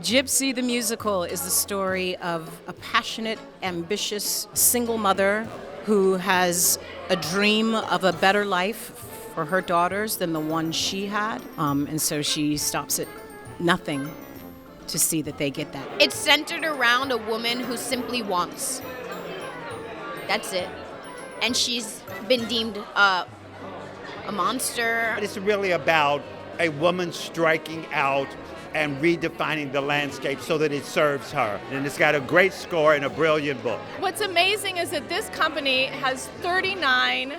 Gypsy the musical is the story of a passionate, ambitious single mother who has a dream of a better life for her daughters than the one she had. And so she stops at nothing to see that they get that. It's centered around a woman who simply wants. That's it. And she's been deemed a monster. It's really about a woman striking out and redefining the landscape so that it serves her. And it's got a great score and a brilliant book. What's amazing is that this company has 39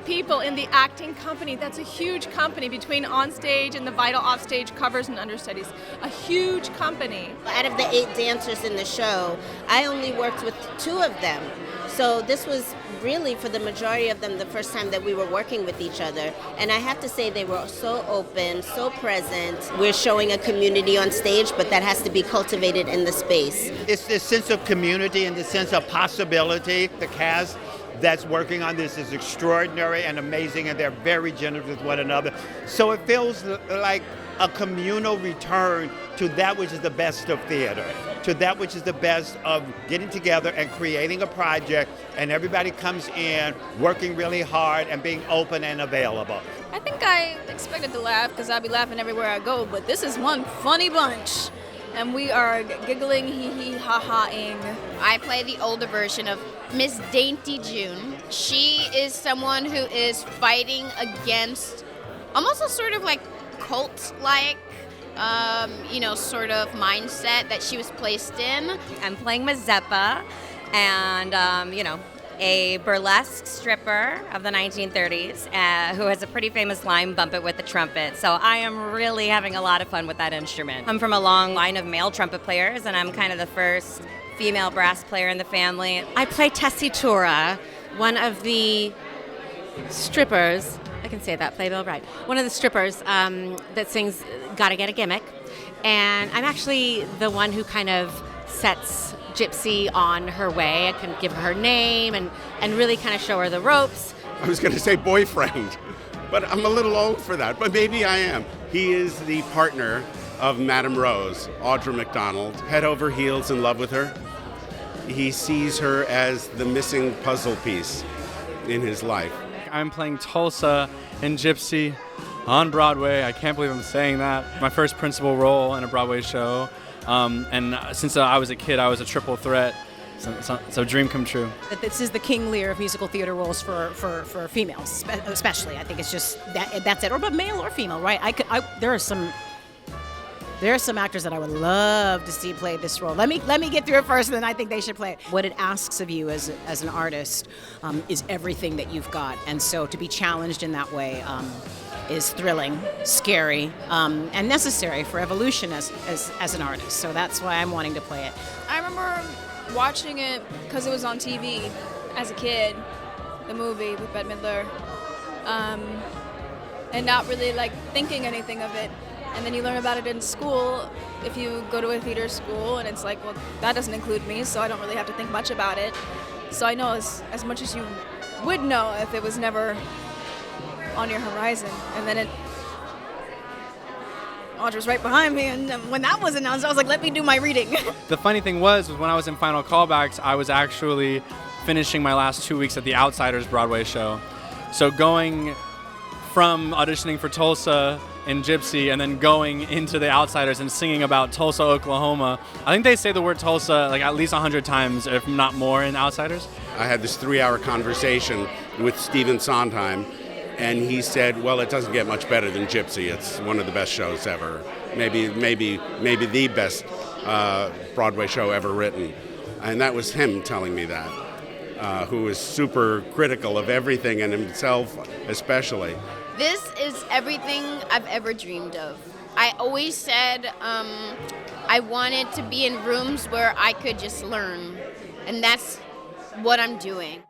people in the acting company. That's a huge company between onstage and the vital offstage covers and understudies. A huge company. Out of the 8 dancers in the show, I only worked with 2 of them. So this was really, for the majority of them, the first time that we were working with each other. And I have to say they were so open, so present. We're showing a community on stage, but that has to be cultivated in the space. It's this sense of community and the sense of possibility. The cast that's working on this is extraordinary and amazing, and they're very generous with one another. So it feels like a communal return to that which is the best of theater, to that which is the best of getting together and creating a project, and everybody comes in working really hard and being open and available. I think I expected to laugh because I'll be laughing everywhere I go, but this is one funny bunch. And we are giggling, hee-hee, ha-ha-ing. I play the older version of Miss Dainty June. She is someone who is fighting against almost a sort of like cult-like, sort of mindset that she was placed in. I'm playing Mazeppa, and, a burlesque stripper of the 1930s who has a pretty famous line, bump it with the trumpet. So I am really having a lot of fun with that instrument. I'm from a long line of male trumpet players, and I'm kind of the first female brass player in the family. I play Tessitura, one of the strippers, I can say that, Playbill, right, one of the strippers that sings Gotta Get a Gimmick. And I'm actually the one who kind of sets Gypsy on her way. I can give her name and really kind of show her the ropes. I was going to say boyfriend, but I'm a little old for that, but maybe I am. He is the partner of Madame Rose, Audra McDonald, head over heels in love with her. He sees her as the missing puzzle piece in his life. I'm playing Tulsa in Gypsy on Broadway. I can't believe I'm saying that. My first principal role in a Broadway show. And since I was a kid, I was a triple threat, so dream come true. This is the King Lear of musical theater roles for females, especially. I think it's just that's it, but male or female, right? There are some actors that I would love to see play this role. Let me get through it first, and then I think they should play it. What it asks of you as an artist is everything that you've got, and so to be challenged in that way is thrilling, scary, and necessary for evolution as an artist. So that's why I'm wanting to play it. I remember watching it because it was on TV as a kid, the movie with Bette Midler, and not really like thinking anything of it. And then you learn about it in school if you go to a theater school, and it's like, well, that doesn't include me, so I don't really have to think much about it. So I know as much as you would know if it was never on your horizon. And then Audra's right behind me, and when that was announced, I was like, let me do my reading. The funny thing was when I was in Final Callbacks, I was actually finishing my last 2 weeks at the Outsiders Broadway show. So going from auditioning for Tulsa and Gypsy and then going into the Outsiders and singing about Tulsa, Oklahoma. I think they say the word Tulsa like at least 100 times, if not more, in Outsiders. I had this 3-hour conversation with Stephen Sondheim, and he said, well, it doesn't get much better than Gypsy. It's one of the best shows ever. Maybe the best Broadway show ever written. And that was him telling me that, who was super critical of everything and himself especially. This is everything I've ever dreamed of. I always said I wanted to be in rooms where I could just learn, and that's what I'm doing.